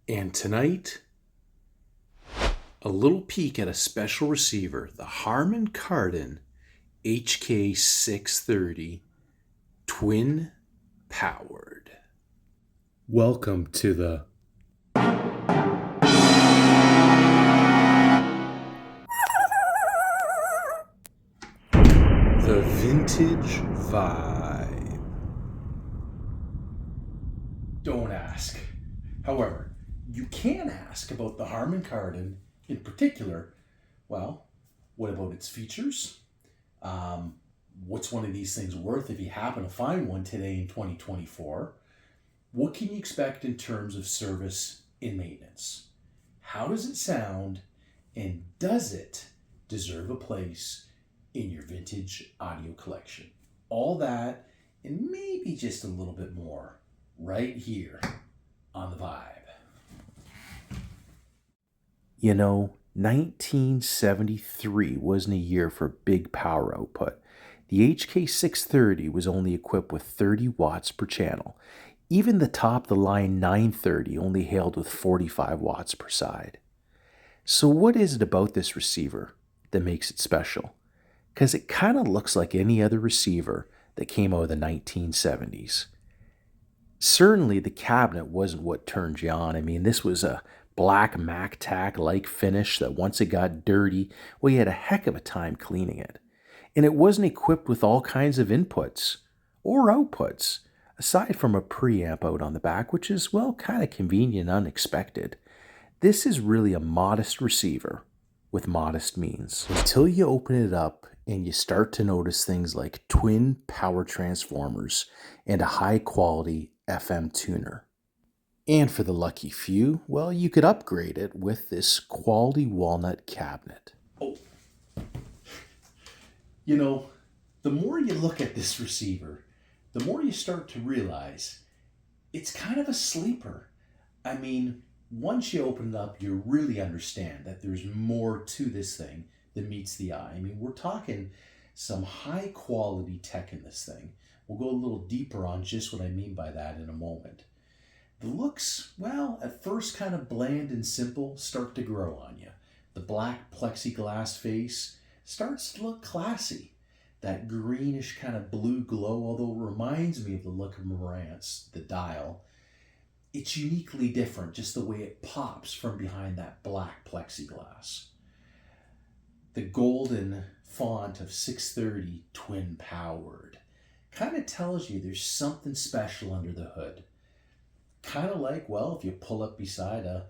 And tonight, a little peek at a special receiver, the Harman Kardon HK-630 twin powered. Welcome to the vintage vibe. Don't ask. However, you can ask about the Harman Kardon in particular. Well, what about its features? What's one of these things worth if you happen to find one today in 2024? What can you expect in terms of service and maintenance? How does it sound? And does it deserve a place in your vintage audio collection? All that and maybe just a little bit more right here on The Vibe. 1973 wasn't a year for big power output. The HK-630 was only equipped with 30 watts per channel. Even the top-of-the-line 930 only hailed with 45 watts per side. So what is it about this receiver that makes it special? Because it kind of looks like any other receiver that came out of the 1970s. Certainly the cabinet wasn't what turned you on. I mean, this was a black MacTac-like finish that once it got dirty, well, you had a heck of a time cleaning it. And it wasn't equipped with all kinds of inputs or outputs, aside from a preamp out on the back, which is, well, kind of convenient and unexpected. This is really a modest receiver with modest means. Until you open it up and you start to notice things like twin power transformers and a high-quality FM tuner. And for the lucky few, well, you could upgrade it with this quality walnut cabinet. Oh. The more you look at this receiver, the more you start to realize it's kind of a sleeper. I mean, once you open it up, you really understand that there's more to this thing than meets the eye. I mean, we're talking some high quality tech in this thing. We'll go a little deeper on just what I mean by that in a moment. The looks, well, at first kind of bland and simple, start to grow on you. The black plexiglass face starts to look classy. That greenish kind of blue glow, although it reminds me of the look of Marantz, the dial. It's uniquely different, just the way it pops from behind that black plexiglass. The golden font of 630 twin powered kind of tells you there's something special under the hood. Kind of like, well, if you pull up beside a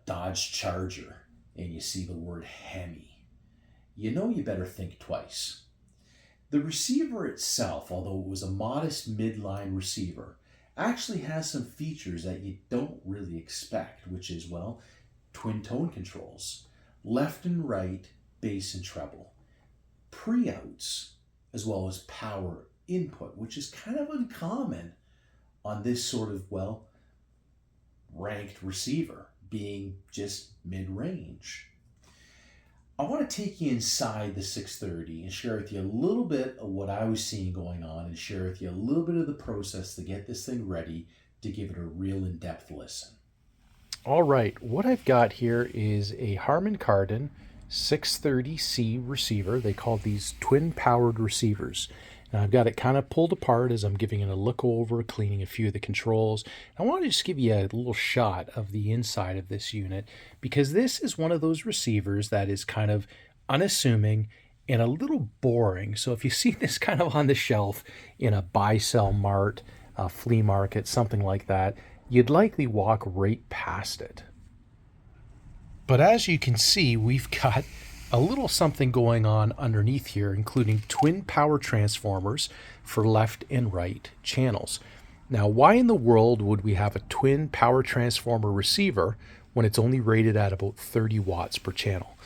Dodge Charger and you see the word Hemi, you know you better think twice. The receiver itself, although it was a modest midline receiver, actually has some features that you don't really expect, which is, well, twin tone controls, left and right, bass and treble, pre-outs, as well as power input, which is kind of uncommon on this sort of, well, ranked receiver, being just mid-range. I want to take you inside the 630 and share with you a little bit of what I was seeing going on and share with you a little bit of the process to get this thing ready to give it a real in-depth listen. All right, what I've got here is a Harman Kardon 630C receiver. They call these twin-powered receivers. And I've got it kind of pulled apart as I'm giving it a look over, cleaning a few of the controls. I want to just give you a little shot of the inside of this unit because this is one of those receivers that is kind of unassuming and a little boring. So if you see this kind of on the shelf in a buy-sell mart, a flea market, something like that, you'd likely walk right past it. But as you can see, we've got a little something going on underneath here, including twin power transformers for left and right channels. Now, why in the world would we have a twin power transformer receiver when it's only rated at about 30 watts per channel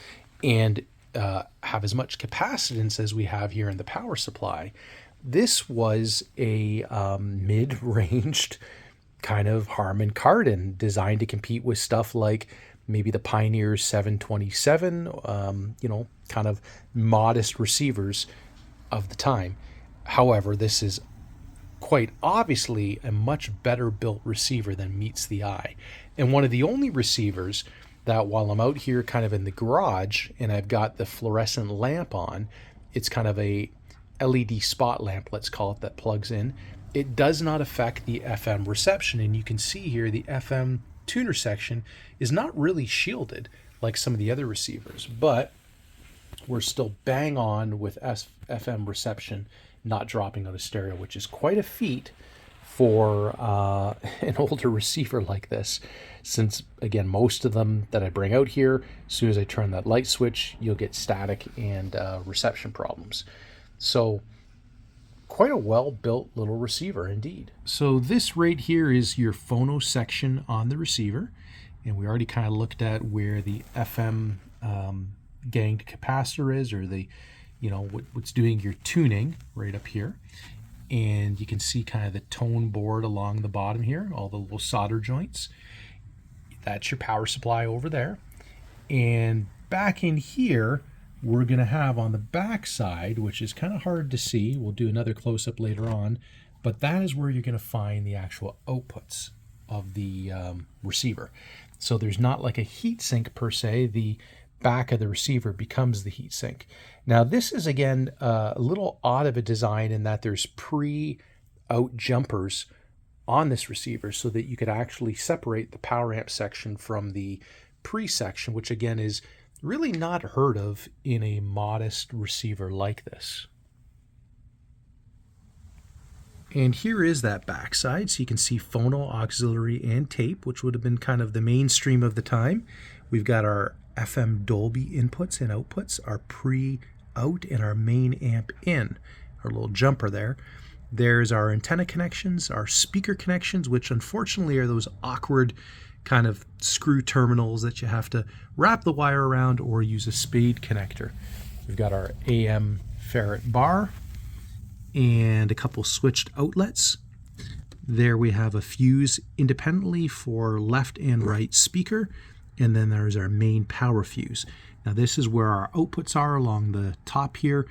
and have as much capacitance as we have here in the power supply? This was a mid-ranged kind of Harman Kardon designed to compete with stuff like maybe the Pioneer 727, kind of modest receivers of the time. However, this is quite obviously a much better built receiver than meets the eye. And one of the only receivers that, while I'm out here kind of in the garage and I've got the fluorescent lamp on, it's kind of a LED spot lamp, let's call it, that plugs in. It does not affect the FM reception. And you can see here the FM tuner section is not really shielded like some of the other receivers, but we're still bang on with FM reception not dropping out of stereo, which is quite a feat for an older receiver like this, since again most of them that I bring out here, as soon as I turn that light switch, you'll get static and reception problems. So quite a well-built little receiver indeed. So this right here is your phono section on the receiver, and we already kind of looked at where the FM ganged capacitor is, or the, what's doing your tuning right up here. And you can see kind of the tone board along the bottom here, all the little solder joints. That's your power supply over there. And back in here, we're going to have on the back side, which is kind of hard to see, we'll do another close-up later on, but that is where you're going to find the actual outputs of the receiver. So there's not like a heat sink per se. The back of the receiver becomes the heat sink. Now this is again a little odd of a design in that there's pre-out jumpers on this receiver so that you could actually separate the power amp section from the pre-section, which again is really not heard of in a modest receiver like this. And here is that backside, so you can see phono, auxiliary, and tape, which would have been kind of the mainstream of the time. We've got our FM Dolby inputs and outputs, our pre-out and our main amp in, our little jumper there. There's our antenna connections, our speaker connections, which unfortunately are those awkward kind of screw terminals that you have to wrap the wire around or use a spade connector. We've got our AM ferrite bar and a couple switched outlets. There we have a fuse independently for left and right speaker, and then there's our main power fuse. Now this is where our outputs are along the top here,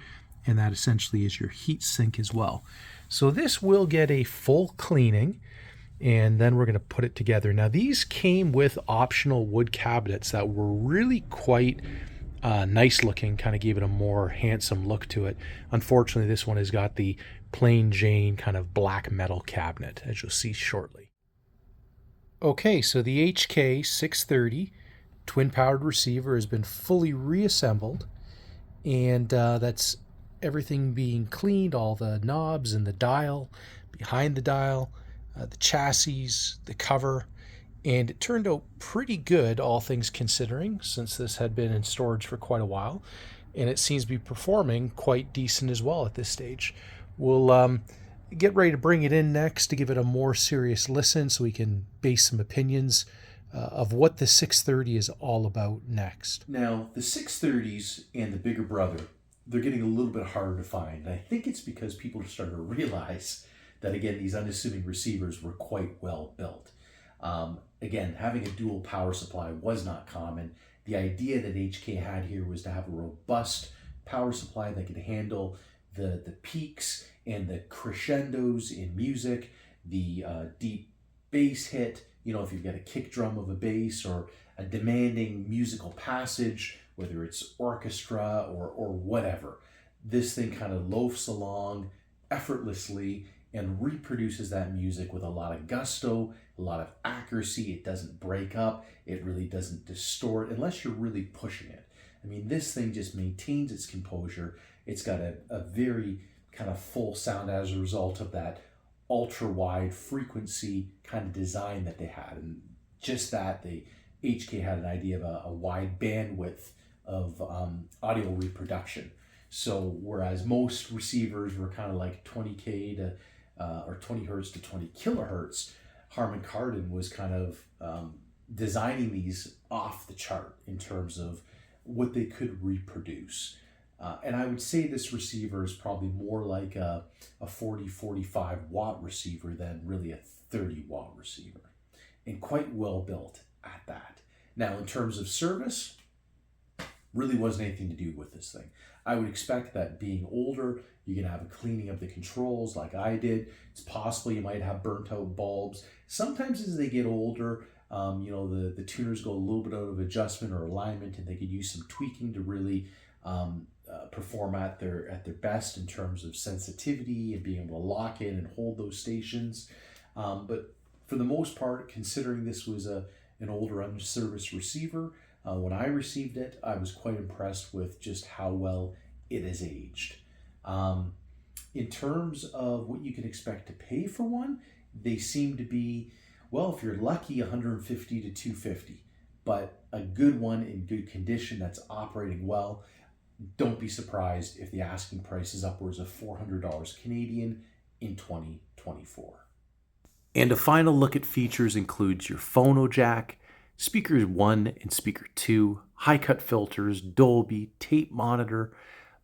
and that essentially is your heat sink as well. So this will get a full cleaning, and then we're going to put it together. Now these came with optional wood cabinets that were really quite nice looking, kind of gave it a more handsome look to it. Unfortunately, this one has got the plain Jane kind of black metal cabinet, as you'll see shortly. Okay, so the HK-630 twin-powered receiver has been fully reassembled, and that's everything being cleaned, all the knobs and the dial, behind the dial, the chassis, the cover, and it turned out pretty good, all things considering, since this had been in storage for quite a while, and it seems to be performing quite decent as well at this stage. We'll get ready to bring it in next to give it a more serious listen so we can base some opinions of what the 630 is all about next. Now, the 630s and the bigger brother, they're getting a little bit harder to find. And I think it's because people are starting to realize that, again, these unassuming receivers were quite well built. Again, having a dual power supply was not common. The idea that HK had here was to have a robust power supply that could handle the peaks and the crescendos in music, the deep bass hit, if you've got a kick drum of a bass or a demanding musical passage, whether it's orchestra or whatever. This thing kind of loafs along effortlessly and reproduces that music with a lot of gusto, a lot of accuracy. It doesn't break up. It really doesn't distort unless you're really pushing it. I mean, this thing just maintains its composure. It's got a very kind of full sound as a result of that ultra wide frequency kind of design that they had. And just that, the HK had an idea of a wide bandwidth of audio reproduction. So whereas most receivers were kind of like 20K to or 20 hertz to 20 kilohertz, Harman Kardon was kind of designing these off the chart in terms of what they could reproduce. And I would say this receiver is probably more like a 40-45 watt receiver than really a 30 watt receiver, and quite well built at that. Now, in terms of service, Really wasn't anything to do with this thing. I would expect that being older, you're going to have a cleaning of the controls like I did. It's possible you might have burnt out bulbs. Sometimes as they get older, the tuners go a little bit out of adjustment or alignment, and they could use some tweaking to really perform at their best in terms of sensitivity and being able to lock in and hold those stations. But for the most part, considering this was an older unserviced receiver, when I received it, I was quite impressed with just how well it has aged. In terms of what you can expect to pay for one, they seem to be, well, if you're lucky, $150 to $250, but a good one in good condition that's operating well. Don't be surprised if the asking price is upwards of $400 Canadian in 2024. And a final look at features includes your phono jack, speakers 1 and speaker 2, high-cut filters, Dolby, tape monitor,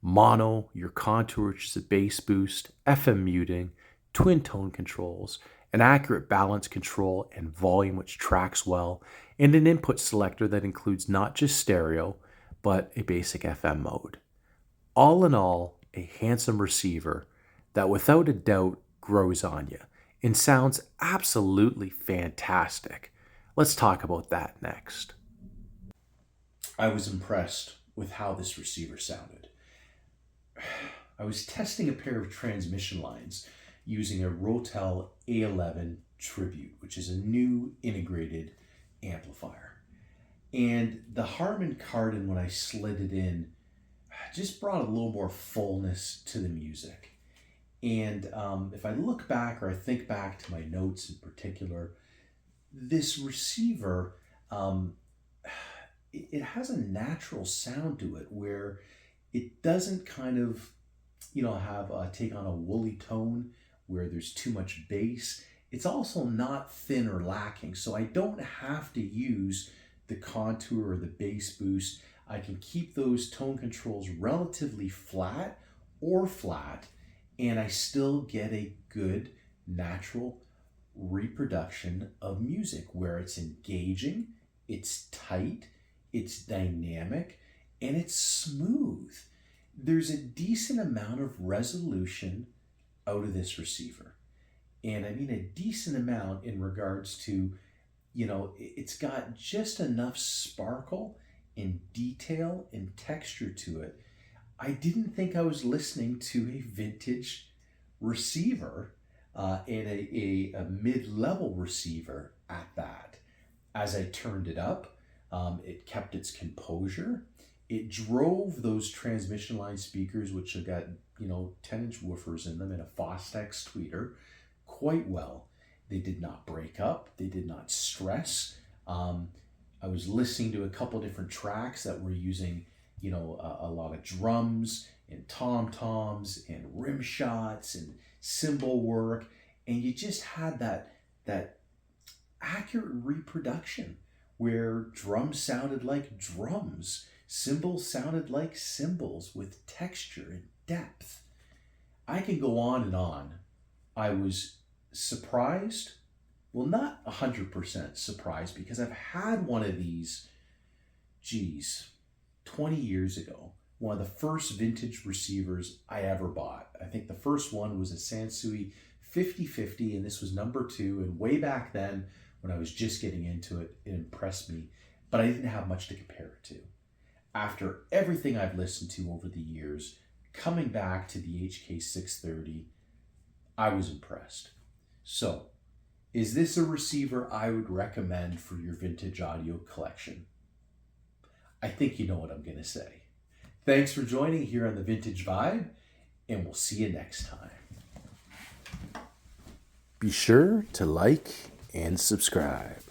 mono, your contour, which is a bass boost, FM muting, twin tone controls, an accurate balance control and volume which tracks well, and an input selector that includes not just stereo, but a basic FM mode. All in all, a handsome receiver that without a doubt grows on you and sounds absolutely fantastic. Let's talk about that next. I was impressed with how this receiver sounded. I was testing a pair of transmission lines using a Rotel A11 Tribute, which is a new integrated amplifier. And the Harman Kardon, when I slid it in, just brought a little more fullness to the music. And if I look back, or I think back to my notes in particular, this receiver, it has a natural sound to it where it doesn't kind of, take on a woolly tone where there's too much bass. It's also not thin or lacking, so I don't have to use the contour or the bass boost. I can keep those tone controls relatively flat or flat, and I still get a good natural reproduction of music where it's engaging, it's tight, it's dynamic, and it's smooth. There's a decent amount of resolution out of this receiver. And I mean a decent amount in regards to, it's got just enough sparkle and detail and texture to it. I didn't think I was listening to a vintage receiver and a mid-level receiver at that. As I turned it up, it kept its composure. It drove those transmission line speakers, which have got 10-inch woofers in them and a Fostex tweeter, quite well. They did not break up. They did not stress. I was listening to a couple different tracks that were using, a lot of drums and tom-toms and rim shots and cymbal work, and you just had that accurate reproduction where drums sounded like drums, cymbals sounded like cymbals with texture and depth. I can go on and on. I was surprised. Well, not 100% surprised, because I've had one of these, 20 years ago. One of the first vintage receivers I ever bought. I think the first one was a Sansui 5050, and this was number 2. And way back then, when I was just getting into it, it impressed me, but I didn't have much to compare it to. After everything I've listened to over the years, coming back to the HK-630, I was impressed. So, is this a receiver I would recommend for your vintage audio collection? I think you know what I'm going to say. Thanks for joining here on the Vintage Vibe, and we'll see you next time. Be sure to like and subscribe.